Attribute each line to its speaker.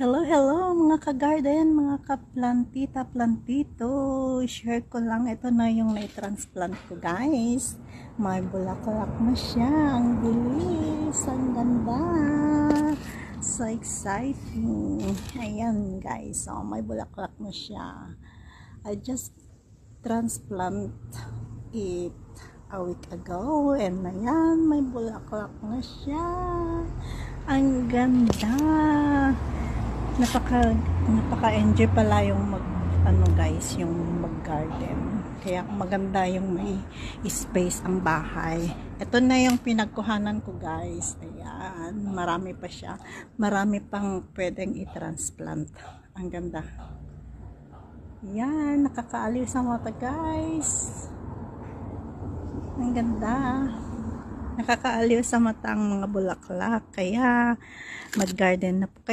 Speaker 1: Hello, hello mga ka-garden, mga ka-plantita, plantito. Share ko lang, ito na yung na-transplant ko guys. May bulaklak na siya. Ang bilis, ang ganda. So exciting. Ayan guys, so may bulaklak na siya. I just transplant it a week ago and ayan, may bulaklak na siya. Ang ganda. Napaka-enjoy pala yung guys, yung mag-garden. Kaya maganda yung may space ang bahay. Ito na yung pinagkuhanan ko guys. Ayan, marami pa siya. Marami pang pwedeng i-transplant. Ang ganda. Yan, nakakaaliw sa mata guys. Ang ganda. Nakakaaliw sa mata ang mga bulaklak. Kaya mag-garden na po kayo.